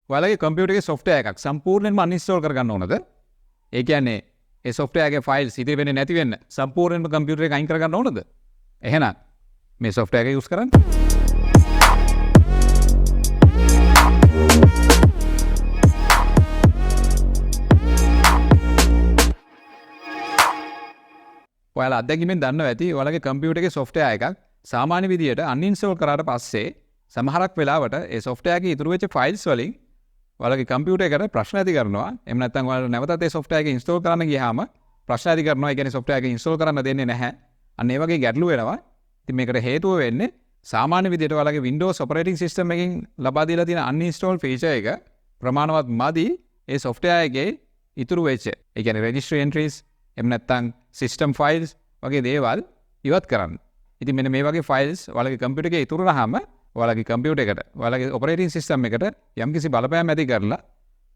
ඔයාලගේ කම්පියුටර් එකේ software එකක් සම්පූර්ණයෙන්ම uninstall කරගන්න ඕනද? ඒ කියන්නේ ඒ software එකේ files ඉතිරි වෙන්නේ නැති වෙන්න සම්පූර්ණයෙන්ම කම්පියුටර් එක අයින් කරගන්න ඕනද? එහෙනම් මේ software එක use කරන්න. ඔයාලා අත්දැකීමෙන් දන්නවා ඇති ඔයාලගේ කම්පියුටර් එකේ software එකක් සාමාන්‍ය විදියට uninstall කරාට පස්සේ සමහරක් වෙලාවට ඒ software එකේ ඉතුරු වෙච්ච files වලින් ඔයාලගේ කම්පියුටර් එකට ප්‍රශ්න ඇති කරනවා. එහෙම නැත්නම් ඔයාලා නැවතත් ඒ software එක install කරන්න ගියාම ප්‍රශ්න ඇති කරනවා. ඒ කියන්නේ software එක install කරන්න දෙන්නේ නැහැ. අන්න ඒ වගේ ගැටලු වෙනවා. ඉතින් මේකට හේතුව වෙන්නේ සාමාන්‍ය විදියට ඔයාලගේ Windows operating system එකෙන් ලබා දීලා තියෙන uninstall feature එක ප්‍රමාණවත් මදි ඒ software එකේ ඉතුරු වෙච්ච ඒ කියන්නේ registry entries එහෙම නැත්නම් system files වගේ දේවල් ඉවත් කරන්න. ඉතින් මෙන්න මේ වගේ files ඔයාලගේ කම්පියුටර් එකේ ඉතුරු වුණාම ඔයාලගේ කම්පියුටර් එකට ඔයාලගේ operating system එකට යම්කිසි බලපෑම් ඇති කරලා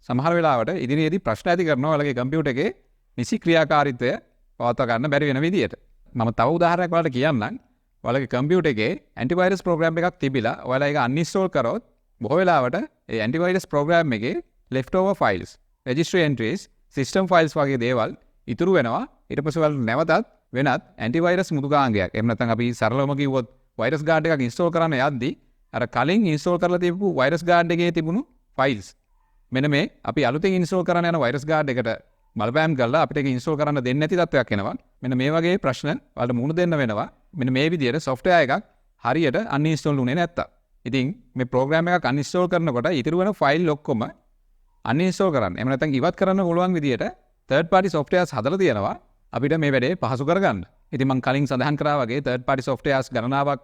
සමහර වෙලාවට ඉදිරියේදී ප්‍රශ්න ඇති කරනවා ඔයාලගේ කම්පියුටර් එකේ නිසි ක්‍රියාකාරීත්වය පවත්වා ගන්න බැරි වෙන විදියට. මම තව උදාහරණයක් ඔයාලට කියන්නම්. ඔයාලගේ කම්පියුටර් එකේ antivirus program එකක් තිබිලා ඔයාලා ඒක uninstall කරොත් බොහෝ වෙලාවට ඒ antivirus program එකේ leftover files, registry entries, system files වගේ දේවල් ඉතුරු වෙනවා. ඊට පස්සේ ඔයාලා නැවතත් වෙනත් antivirus මුදුකාංගයක් එහෙම නැත්නම් අපි සරලවම කිව්වොත් virus guard එකක් install කරන්න යද්දී අර කලින් install කරලා තියපු virus guard එකේ තිබුණු files මෙන්න මේ අපි අලුතෙන් install කරන්න යන virus guard එකට බලපෑම් කරලා අපිට ඒක install කරන්න දෙන්නේ නැති තත්ත්වයක් එනවා. මෙන්න මේ වගේ ප්‍රශ්න ඔයාලට මුහුණ දෙන්න වෙනවා. මෙන්න මේ විදිහට software එකක් හරියට uninstall උනේ නැත්තම්. ඉතින් මේ program එකක් uninstall කරනකොට ඉතුරු වෙන file ඔක්කොම uninstall කරන්න. එහෙම නැත්නම් ඉවත් කරන්න පුළුවන් විදිහට third party softwares හදලා තියෙනවා. අපිට මේ වැඩේ පහසු කරගන්න. ඉතින් මම කලින් සඳහන් කරා වගේ third party softwares ගණනාවක්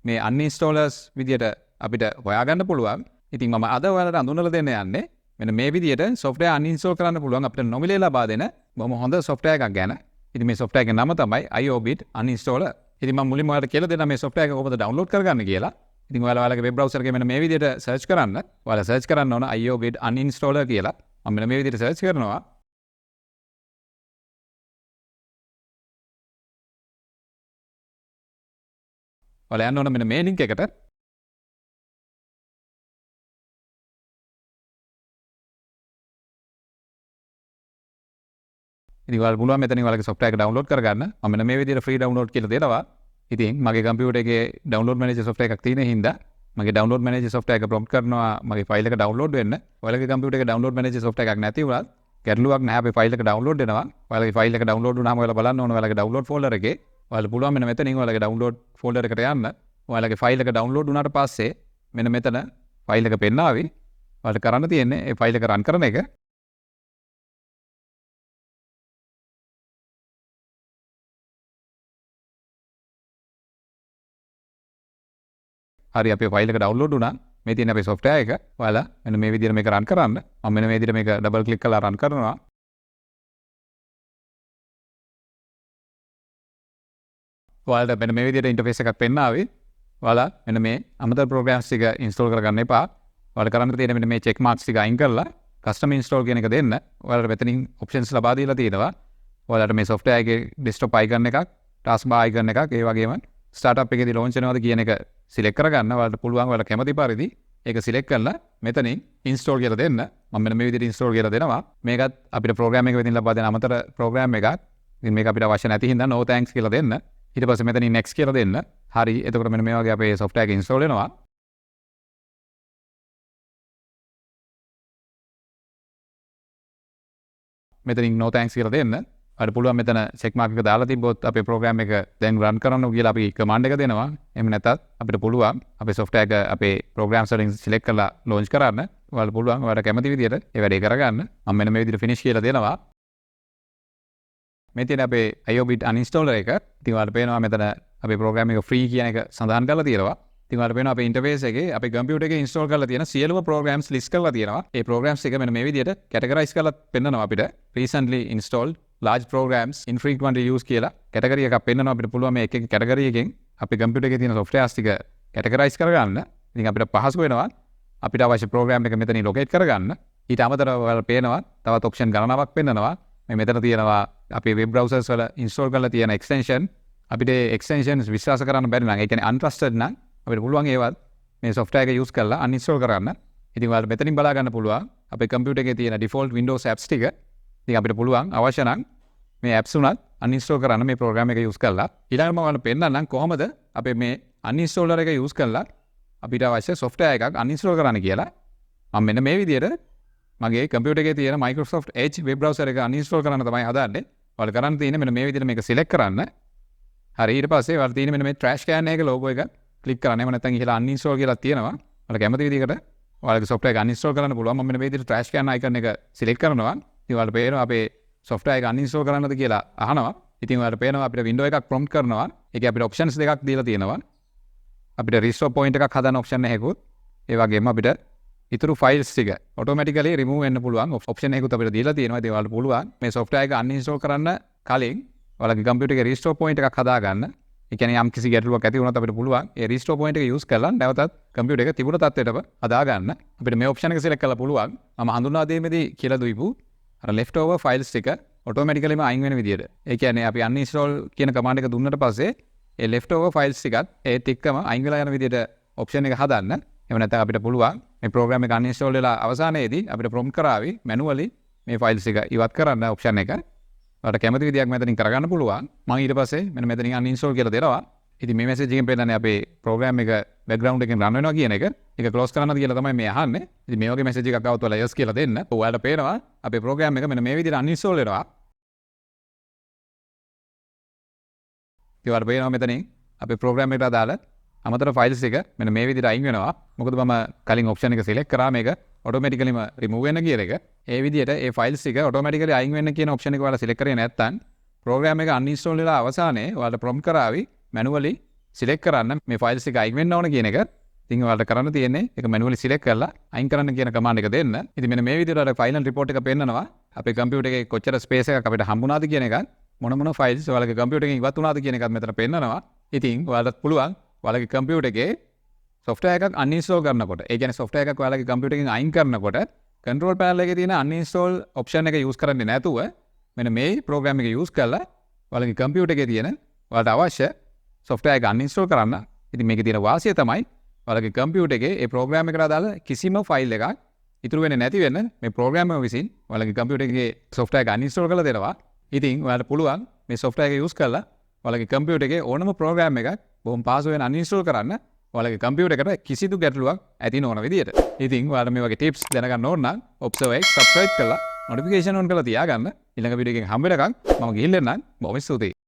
මේ uninstallers විදියට අපිට හොයාගන්න පුළුවන්. ඉතින් මම අද ඔයාලට අඳුනලා දෙන්න යන්නේ මෙන්න මේ විදියට software uninstall කරන්න පුළුවන් අපිට නොමිලේ ලබා දෙන බොහොම හොඳ software එකක් ගැන. ඉතින් මේ software එකේ නම තමයි iObit uninstaller. ඉතින් මම මුලින්ම ඔයාලට කියලා දෙන්නම් මේ software එක කොහොමද download කරගන්න කියලා. ඉතින් ඔයාලගේ web browser එකේ මෙන්න මේ විදියට search කරන්න. ඔයාලා search කරන්න ඕන iObit uninstaller කියලා. මම මෙන්න මේ විදියට search කරනවා. ඔයාලා යන්න ඕන මෙන්න මේ link එකට. ඉතින් ඔයාලා පුළුවන් මෙතනින් ඔයාලගේ software එක download කරගන්න. මම මෙන්න මේ විදිහට free download කියලා දෙනවා. ඉතින් මගේ කම්පියුටර් එකේ download manager software එකක් තියෙන හින්දා මගේ download manager software එක prompt කරනවා මගේ file එක download වෙන්න. ඔයාලගේ කම්පියුටර් එකේ download manager software එකක් නැති වුණත් ගැටලුවක් නැහැ අපේ file එක download වෙනවා. ඔයාලගේ file එක download වුණාම ඔයාලා බලන්න ඕන ඔයාලගේ download folder එකේ ඔයාලා පුළුවන් මෙන්න මෙතනින් ඔයාලගේ download folder එකට යන්න. ඔයාලගේ file එක download වුණාට පස්සේ මෙන්න මෙතන file එක පෙන්නාවි. ඔයාලට කරන්න තියෙන්නේ ඒ file එක run කරන එක. හරි අපේ ෆයිල් එක ඩවුන්ලෝඩ් වුණා. මේ තියෙන අපේ software එක. ඔයාලා මෙන්න මේ විදිහට මේක run කරන්න. මම මෙන්න මේ විදිහට මේක double click කරලා run කරනවා. ඔයාලට මෙන්න මේ විදිහට interface එකක් පෙන්නාවි. ඔයාලා මෙන්න මේ අමතර programs ටික install කරගන්න එපා. ඔයාලට කරන්න තියෙන්නේ මෙන්න මේ check marks ටික අයින් කරලා custom install කියන එක දෙන්න. ඔයාලට මෙතනින් options ලබා දීලා තියෙනවා. ඔයාලට මේ software එකේ desktop icon එකක්, taskbar icon එකක්, ඒ වගේම startup එකේදී launch වෙනවද කියන එක select කරගන්න. ඔයාලට පුළුවන් ඔයාලා කැමති පරිදි ඒක select කරලා මෙතනින් install කියලා දෙන්න. මම මෙන්න මේ විදිහට install කියලා දෙනවා. මේකත් අපිට program එක වෙතින් ලබා දෙන අමතර program එකක්. ඉතින් මේක අපිට අවශ්‍ය නැති හින්දා no thanks කියලා දෙන්න. ඊට පස්සේ මෙතනින් next කියලා දෙන්න. හරි. එතකොට මෙන්න මේ වගේ අපේ software එක install වෙනවා. මෙතනින් no thanks කියලා දෙන්න. අපිට පුළුවන් මෙතන check mark එක දාලා තිබ්බොත් අපේ program එක දැන් run කරන්න කියලා අපි command එක දෙනවා. එහෙම නැත්නම් අපිට පුළුවන් අපේ software එක අපේ programs වලින් select කරලා launch කරන්න. ඔයාලට පුළුවන් ඔයාලට කැමති විදිහට ඒ වැඩේ කරගන්න. මම මෙන්න මේ විදිහට finish කියලා දෙනවා. මේ තියෙන අපේ iObit uninstaller එක. ඉතින් ඔයාලට පේනවා මෙතන අපේ program එක free කියන එක සඳහන් කරලා තියෙනවා. ඉතින් ඔයාලට පේනවා අපේ interface එකේ අපේ computer එකේ install කරලා තියෙන සියලුම programs list කරලා තියෙනවා. ඒ programs ටික මෙන්න මේ විදිහට categorize කරලා පෙන්නනවා අපිට. Recently installed large programs infrequently used කියලා category එකක් පෙන්නනවා. අපිට පුළුවන් මේ එක එක category එකෙන් අපේ computer එකේ තියෙන softwares ටික categorize කරගන්න. ඉතින් අපිට පහසු වෙනවා අපිට අවශ්‍ය program එක මෙතනින් locate කරගන්න. ඊට අමතරව ඔයාලට පේනවා තවත් option ගණනාවක් පෙන්නනවා. මේ මෙතන තියෙනවා අපේ web browsers වල install කරලා තියෙන extension. අපිට extensions විශ්වාස කරන්න බැරි නම් ඒ කියන්නේ untrusted නම් අපිට පුළුවන් ඒවත් මේ software එක use කරලා uninstall කරන්න. ඉතින් ඔයාලට මෙතනින් බලා ගන්න පුළුවන් අපේ කම්පියුටර් එකේ තියෙන default Windows apps ටික. ඉතින් අපිට පුළුවන් අවශ්‍ය නම් මේ apps උනත් uninstall කරන්න මේ program එක use කරලා. ඊළඟට මම ඔයාලට පෙන්නන්නම් කොහොමද අපේ මේ uninstaller එක use කරලා අපිට අවශ්‍ය software එකක් uninstall කරන්න කියලා. මම මෙන්න මේ විදිහට මගේ කම්පියුටර් එකේ තියෙන Microsoft Edge web browser එක uninstall කරන්න තමයි හදන්නේ. ඔයාලා කරන්න තියෙන්නේ මෙන්න මේ විදිහට මේක select කරන්න. හරි ඊට පස්සේ ඔයාලා තියෙන මෙන්න මේ trash can එකේ logo එක click කරන්න. එහෙම නැත්නම් ඉහළ uninstall කියලා තියෙනවා. ඔයාලා කැමති විදිහකට ඔයාලගේ software එක uninstall කරන්න පුළුවන්. මම මෙන්න මේ විදිහට trash can icon එක select කරනවා. ඉතින් ඔයාලට පේනවා අපේ software එක uninstall කරන්නද කියලා අහනවා. ඉතින් ඔයාලට පේනවා අපිට window එකක් prompt කරනවා. ඒකේ අපිට options දෙකක් දීලා තියෙනවා. අපිට restore point එකක් හදන්න option එකකුත් ඒ වගේම අපිට ඉතුරු files ටික automatically remove වෙන්න පුළුවන් option එකකුත් අපිට දීලා තියෙනවා. ඉතින් ඔයාලට පුළුවන් මේ software එක uninstall කරන්න කලින් ඔයාලගේ computer එකේ restore point එකක් හදාගන්න. ඒ කියන්නේ යම් කිසි ගැටලුවක් ඇති වුණොත් අපිට පුළුවන් ඒ restore point එක use කරලා නැවතත් computer එක තිබුණ තත්ත්වයටම හදාගන්න. අපිට මේ option එක select කරලා පුළුවන් මම හඳුන්වා දීමේදී කියලා දුයිපු අර leftover files ටික automatically අයින් වෙන විදියට. ඒ කියන්නේ අපි uninstall කියන command එක දුන්නට පස්සේ ඒ leftover files ටිකත් ඒත් එක්කම අයින් වෙලා යන විදියට option එක හදන්න. එහෙම නැත්නම් අපිට පුළුවන් මේ program එක uninstall වෙලා අවසානයේදී අපිට prompt කරાવી manually මේ files එක ඉවත් කරන්න option එක. ඔයාලට කැමති විදියක් මෙතනින් කරගන්න පුළුවන්. මම ඊට පස්සේ මෙන්න මෙතනින් uninstall කියලා දෙනවා. ඉතින් මේ message එකෙන් පෙන්නන්නේ අපේ program එක background එකෙන් run වෙනවා කියන එක. ඒක close කරන්නද කියලා තමයි මේ අහන්නේ. ඉතින් මේ වගේ message එකක් આવුත් ඔයාලා yes කියලා දෙන්න. ඔයාලට පේනවා අපේ program එක මෙන්න මේ විදිහට uninstall වෙනවා. ඉතින් ඔයාලට පේනවා මෙතනින් අපේ program එකට අදාළ අමතර files එක මෙන්න මේ විදිහට අයින් වෙනවා. මොකද මම කලින් option එක select කරා මේක automaticallyම remove වෙන්න කියන එක. ඒ විදිහට ඒ files ටික automatically අයින් වෙන්න කියන option එක ඔයාලා select කරේ නැත්නම් program එක uninstall වෙලා අවසානයේ ඔයාලට prompt කරાવી manually select කරන්න මේ files ටික අයින් වෙන්න ඕන කියන එක. ඉතින් ඔයාලට කරන්න තියෙන්නේ ඒක manually select කරලා අයින් කරන්න කියන command එක දෙන්න. ඉතින් මෙන්න මේ විදිහට ඔයාලට final report එක පෙන්නනවා. අපේ computer එකේ කොච්චර space එකක් අපිට හම්බුණාද කියන එක මොන files ඔයාලගේ computer එකෙන් ඉවත් වුණාද කියන එකත් මෙතන පෙන්නනවා. ඉතින් ඔයාලට පුළුවන් ඔයාලගේ computer එකේ software එකක් uninstall කරනකොට ඒ කියන්නේ software එකක් ඔයාලගේ computer එකෙන් අයින් කරනකොට control panel එකේ තියෙන uninstall option එක use කරන්නේ නැතුව මෙන්න මේ program එක use කරලා ඔයාලගේ computer එකේ තියෙන ඔයාලට අවශ්‍ය software එක uninstall කරන්න. ඉතින් මේකේ තියෙන වාසිය තමයි ඔයාලගේ computer එකේ ඒ program එකට අදාළ කිසිම file එකක් ඉතුරු වෙන්නේ නැති වෙන මේ program එක විසින් ඔයාලගේ computer එකේ software එක uninstall කරලා දෙනවා. ඉතින් ඔයාලට පුළුවන් මේ software එක use කරලා ඔයාලගේ computer එකේ ඕනම program එකක් බොහොම පහසුවෙන් uninstall කරන්න ඔයාලගේ computer එකට කිසිදු ගැටලුවක් ඇති නොවන විදියට. ඉතින් ඔයාලා මේ වගේ tips දැනගන්න ඕන නම් ObserverX subscribe කරලා notification on කරලා තියාගන්න. ඊළඟ වීඩියෝ එකකින් හම්බ වෙනකන් මම ගිහින් එන්නම්. බොහොම ස්තුතියි.